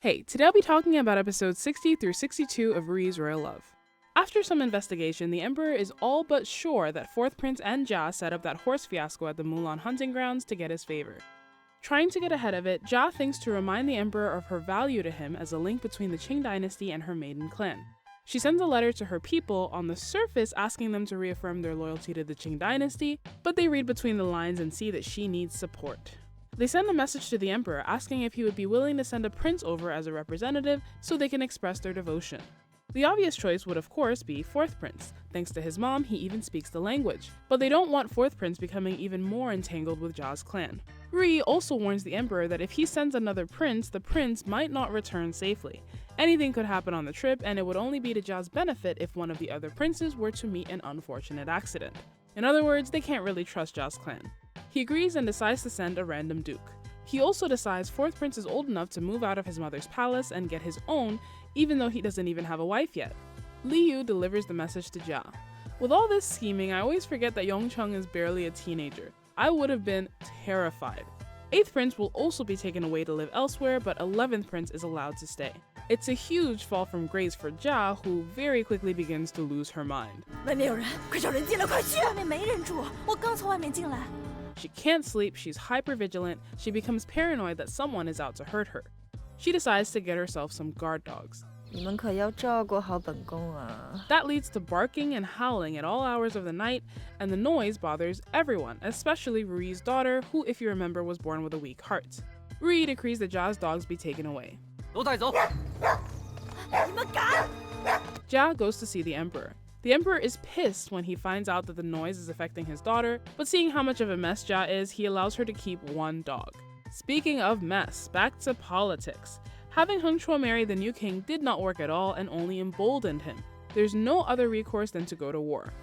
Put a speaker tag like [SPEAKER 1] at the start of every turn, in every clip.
[SPEAKER 1] Hey, today I'll be talking about episodes 60 through 62 of RuYi's Royal Love. After some investigation, the Emperor is all but sure that 4th Prince and Jia set up that horse fiasco at the Mulan hunting grounds to get his favor. Trying to get ahead of it, Jia thinks to remind the Emperor of her value to him as a link between the Qing dynasty and her maiden clan. She sends a letter to her people on the surface asking them to reaffirm their loyalty to the Qing dynasty, but they read between the lines and see that she needs support. They send a message to the Emperor asking if he would be willing to send a prince over as a representative so they can express their devotion. The obvious choice would of course be 4th Prince. Thanks to his mom, he even speaks the language. But they don't want 4th Prince becoming even more entangled with Jia's clan. RuYi also warns the Emperor that if he sends another prince, the prince might not return safely. Anything could happen on the trip, and it would only be to Jia's benefit if one of the other princes were to meet an unfortunate accident. In other words, they can't really trust Jia's clan. He agrees and decides to send a random duke. He also decides 4th Prince is old enough to move out of his mother's palace and get his own, even though he doesn't even have a wife yet. Liu delivers the message to Jia. With all this scheming, I always forget that Yongcheng is barely a teenager. I would have been terrified. 8th Prince will also be taken away to live elsewhere, but 11th Prince is allowed to stay. It's a huge fall from grace for Jia, who very quickly begins to lose her mind. She can't sleep, she's hypervigilant, she becomes paranoid that someone is out to hurt her. She decides to get herself some guard dogs. That leads to barking and howling at all hours of the night, and the noise bothers everyone, especially RuYi's daughter, who, if you remember, was born with a weak heart. RuYi decrees that Jia's dogs be taken away. Jia goes to see the Emperor. The Emperor is pissed when he finds out that the noise is affecting his daughter, but seeing how much of a mess Jia is, he allows her to keep one dog. Speaking of mess, back to politics. Having Heng Chuo marry the new king did not work at all and only emboldened him. There's no other recourse than to go to war.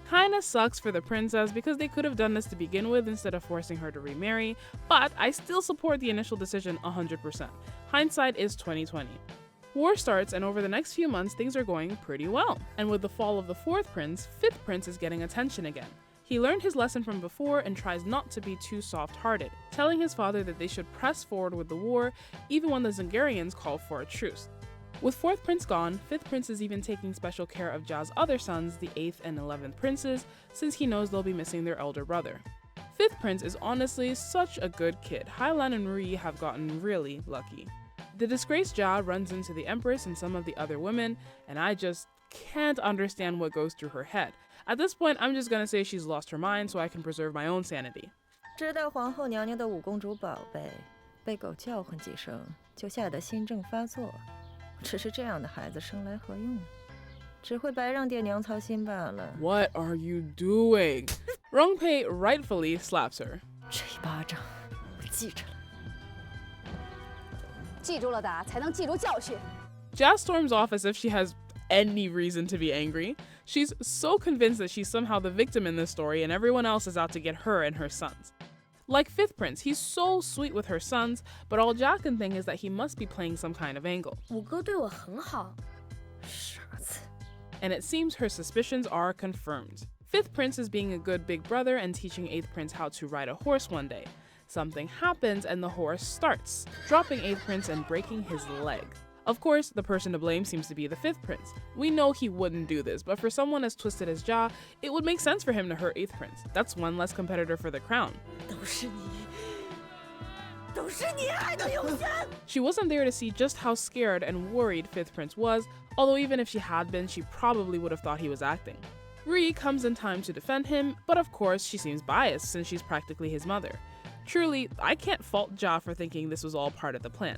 [SPEAKER 1] Kinda sucks for the princess because they could have done this to begin with instead of forcing her to remarry, but I still support the initial decision 100%. Hindsight is 2020. War starts, and over the next few months things are going pretty well. And with the fall of the 4th Prince, 5th Prince is getting attention again. He learned his lesson from before and tries not to be too soft-hearted, telling his father that they should press forward with the war even when the Zingarians call for a truce. With 4th Prince gone, 5th Prince is even taking special care of Jia's other sons, the 8th and 11th Princes, since he knows they'll be missing their elder brother. 5th Prince is honestly such a good kid. Hailan and RuYi have gotten really lucky. The disgraced Jia runs into the Empress and some of the other women, and I just can't understand what goes through her head. At this point, I'm just gonna say she's lost her mind so I can preserve my own sanity. What are you doing? Rongpei rightfully slaps her. Jia storms off as if she has any reason to be angry. She's so convinced that she's somehow the victim in this story and everyone else is out to get her and her sons. Like 5th Prince, he's so sweet with her sons, but all Jia can think is that he must be playing some kind of angle. And it seems her suspicions are confirmed. 5th Prince is being a good big brother and teaching 8th Prince how to ride a horse one day. Something happens and the horse starts, dropping 8th Prince and breaking his leg. Of course, the person to blame seems to be the 5th Prince. We know he wouldn't do this, but for someone as twisted as Jia, it would make sense for him to hurt 8th Prince. That's one less competitor for the crown. She wasn't there to see just how scared and worried 5th Prince was, although even if she had been, she probably would have thought he was acting. RuYi comes in time to defend him, but of course she seems biased since she's practically his mother. Truly, I can't fault Jia for thinking this was all part of the plan.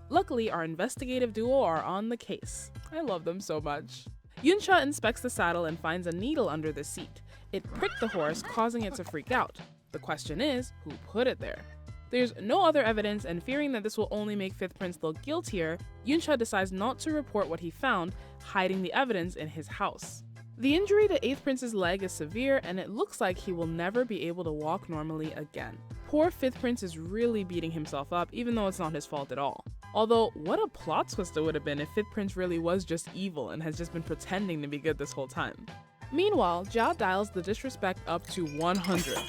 [SPEAKER 1] Luckily, our investigative duo are on the case. I love them so much. Yunsha inspects the saddle and finds a needle under the seat. It pricked the horse, causing it to freak out. The question is, who put it there? There's no other evidence, and fearing that this will only make 5th Prince look guiltier, Yunsha decides not to report what he found, hiding the evidence in his house. The injury to 8th Prince's leg is severe, and it looks like he will never be able to walk normally again. Poor 5th Prince is really beating himself up, even though it's not his fault at all. Although, what a plot twist it would have been if 5th Prince really was just evil and has just been pretending to be good this whole time. Meanwhile, Jia dials the disrespect up to 100.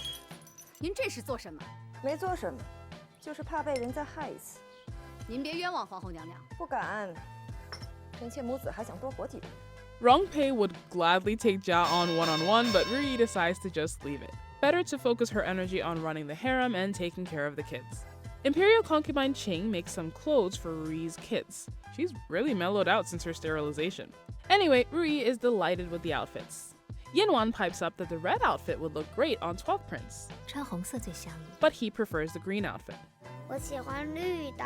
[SPEAKER 2] 您这是做什么？
[SPEAKER 3] 没做什么，就是怕被人再害一次。
[SPEAKER 2] 您别冤枉皇后娘娘。
[SPEAKER 3] 不敢，臣妾母子还想多活几日。
[SPEAKER 1] Rongpei would gladly take Jia on one-on-one, but RuYi decides to just leave it. Better to focus her energy on running the harem and taking care of the kids. Imperial concubine Qing makes some clothes for RuYi's kids. She's really mellowed out since her sterilization. Anyway, RuYi is delighted with the outfits. Yinwan pipes up that the red outfit would look great on 12th Prince,
[SPEAKER 4] 穿红色最相宜。
[SPEAKER 1] but he prefers the green outfit.
[SPEAKER 5] 我喜欢绿的。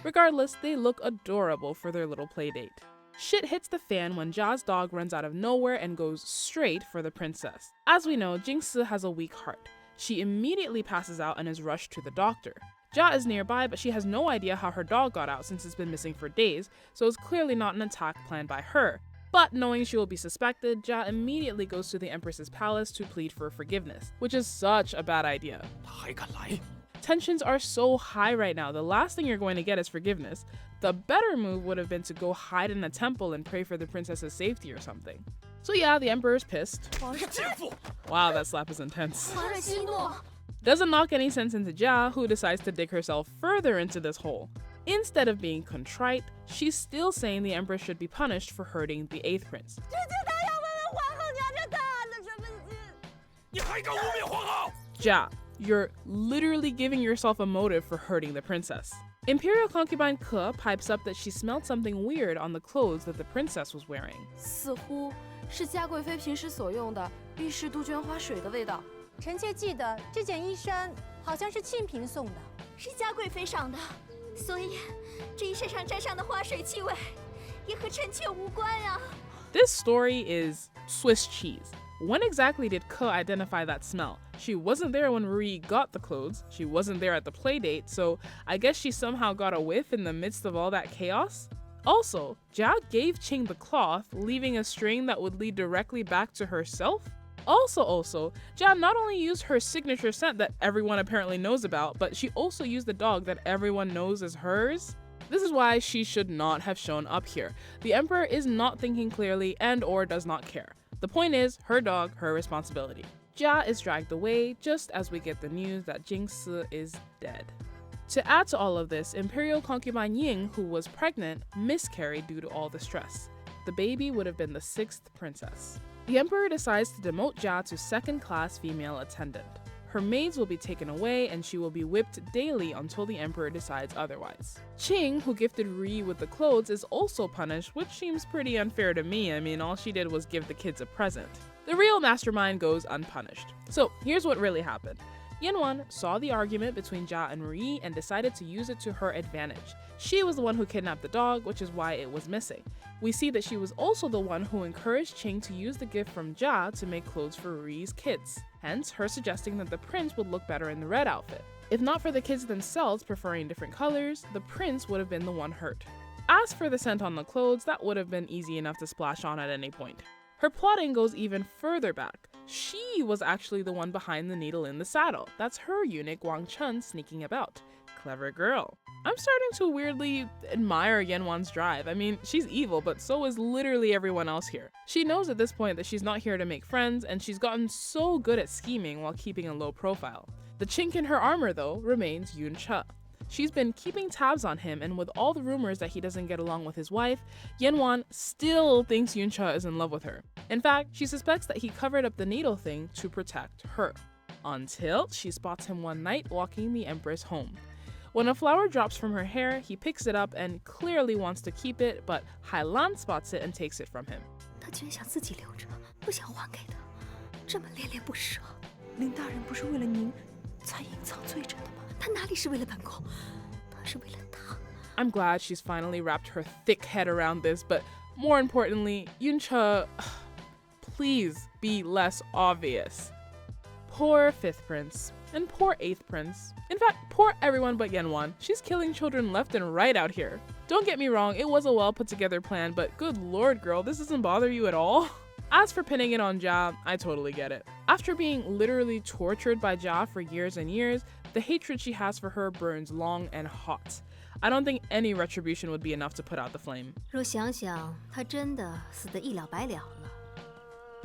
[SPEAKER 1] Regardless, they look adorable for their little playdate. Shit hits the fan when Jia's dog runs out of nowhere and goes straight for the princess. As we know, Jingsi has a weak heart. She immediately passes out and is rushed to the doctor. Jia is nearby, but she has no idea how her dog got out since it's been missing for days, so it's clearly not an attack planned by her. But knowing she will be suspected, Jia immediately goes to the Empress's palace to plead for forgiveness, which is such a bad idea.
[SPEAKER 6] 他还敢来？
[SPEAKER 1] Tensions are so high right now, the last thing you're going to get is forgiveness. The better move would have been to go hide in a temple and pray for the princess's safety or something. So yeah, the emperor's pissed.
[SPEAKER 6] 奸妇！
[SPEAKER 1] Wow, that slap is intense.
[SPEAKER 4] 皇上息怒。
[SPEAKER 1] Doesn't knock any sense into Jia, who decides to dig herself further into this hole. Instead of being contrite, she's still saying the empress should be punished for hurting the 8th prince.
[SPEAKER 6] 你还敢污蔑皇后？
[SPEAKER 1] Jia, you're literally giving yourself a motive for hurting the princess. Imperial concubine Ke pipes up that she smelled something weird on the clothes that the princess was wearing.
[SPEAKER 4] 似乎是嘉贵妃平时所用的浴室杜鹃花水的味道。
[SPEAKER 7] 臣妾记得这件衣衫好像是庆嫔送的，
[SPEAKER 5] 是嘉贵妃上的，所以这衣衫上沾上的花水气味也和臣妾无关呀。
[SPEAKER 1] This story is Swiss cheese. When exactly did Ke identify that smell? She wasn't there when RuYi got the clothes, she wasn't there at the playdate, so I guess she somehow got a whiff in the midst of all that chaos? Also, Jia gave Qing the cloth, leaving a string that would lead directly back to herself? Also, Jia not only used her signature scent that everyone apparently knows about, but she also used the dog that everyone knows is hers. This is why she should not have shown up here. The emperor is not thinking clearly and or does not care. The point is, her dog, her responsibility. Jia is dragged away just as we get the news that Jingsi is dead. To add to all of this, Imperial concubine Ying, who was pregnant, miscarried due to all the stress. The baby would have been the 6th princess. The emperor decides to demote Jia to 2nd-class female attendant. Her maids will be taken away and she will be whipped daily until the emperor decides otherwise. Qing, who gifted RuYi with the clothes, is also punished, which seems pretty unfair to me. I mean, all she did was give the kids a present. The real mastermind goes unpunished. So here's what really happened. Yinwan saw the argument between Jia and RuYi and decided to use it to her advantage. She was the one who kidnapped the dog, which is why it was missing. We see that she was also the one who encouraged Qing to use the gift from Jia to make clothes for RuYi's kids, hence her suggesting that the prince would look better in the red outfit. If not for the kids themselves preferring different colors, the prince would have been the one hurt. As for the scent on the clothes, that would have been easy enough to splash on at any point. Her plotting goes even further back. She was actually the one behind the needle in the saddle. That's her eunuch Wang Chun sneaking about. Clever girl. I'm starting to weirdly admire Yenwan's drive. I mean, she's evil, but so is literally everyone else here. She knows at this point that she's not here to make friends, and she's gotten so good at scheming while keeping a low profile. The chink in her armor, though, remains Yun Che. She's been keeping tabs on him, and with all the rumors that he doesn't get along with his wife, Yenwan still thinks Yun Che is in love with her. In fact, she suspects that he covered up the needle thing to protect her. Until she spots him one night walking the Empress home. When a flower drops from her hair, he picks it up and clearly wants to keep it, but Hailan spots it and takes it from him.
[SPEAKER 4] 他居然想自己留着，不想还给他，这么恋恋不舍。林大人不是为了您才隐藏罪着的吗？他哪里是为了本宫，他是为了他。
[SPEAKER 1] I'm glad she's finally wrapped her thick head around this, but more importantly, Yun Che, please be less obvious. Poor 5th prince, and poor 8th prince. In fact, poor everyone but Yenwan. She's killing children left and right out here. Don't get me wrong, it was a well put together plan, but good lord girl, this doesn't bother you at all? As for pinning it on Jia, I totally get it. After being literally tortured by Jia for years and years, the hatred she has for her burns long and hot. I don't think any retribution would be enough to put out the flame.
[SPEAKER 4] 若想想，他真的死得一了百了了，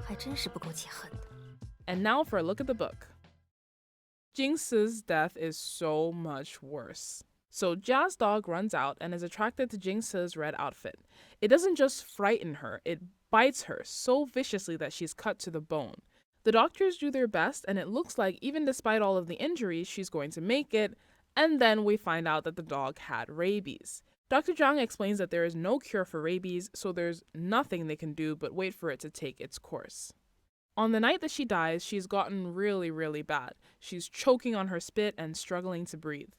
[SPEAKER 4] 还真是不够解恨的。
[SPEAKER 1] And now for a look at the book. Jing's death is so much worse. So Jia's dog runs out and is attracted to Jing's red outfit. It doesn't just frighten her, it bites her so viciously that she's cut to the bone. The doctors do their best, and it looks like even despite all of the injuries, she's going to make it, and then we find out that the dog had rabies. Dr. Zhang explains that there is no cure for rabies, so there's nothing they can do but wait for it to take its course. On the night that she dies, she's gotten really, really bad. She's choking on her spit and struggling to breathe.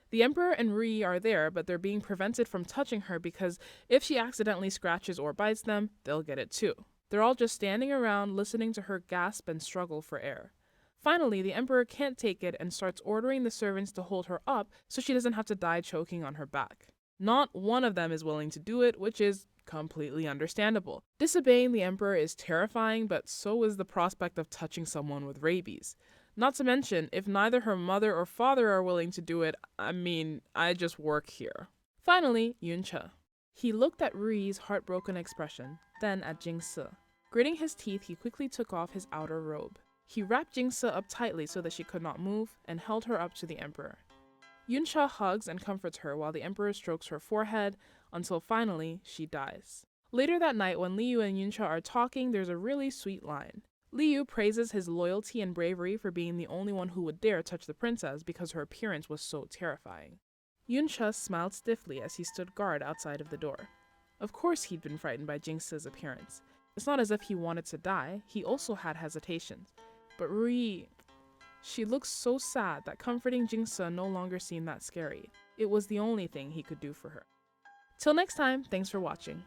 [SPEAKER 1] The Emperor and RuYi are there, but they're being prevented from touching her because if she accidentally scratches or bites them, they'll get it too. They're all just standing around listening to her gasp and struggle for air. Finally, the Emperor can't take it and starts ordering the servants to hold her up so she doesn't have to die choking on her back. Not one of them is willing to do it, which is completely understandable. Disobeying the Emperor is terrifying, but so is the prospect of touching someone with rabies. Not to mention, if neither her mother or father are willing to do it, I just work here. Finally, Yunche. He looked at RuYi's heartbroken expression, then at Jing's. Gritting his teeth, he quickly took off his outer robe. He wrapped Jing's up tightly so that she could not move, and held her up to the Emperor. Yunche hugs and comforts her while the Emperor strokes her forehead, until finally, she dies. Later that night, when Liu and Yunche are talking, there's a really sweet line. Liu praises his loyalty and bravery for being the only one who would dare touch the princess because her appearance was so terrifying. Yunche smiled stiffly as he stood guard outside of the door. Of course he'd been frightened by Jing's appearance. It's not as if he wanted to die, he also had hesitations. But RuYi, she looked so sad that comforting Jing's no longer seemed that scary. It was the only thing he could do for her. Till next time, thanks for watching.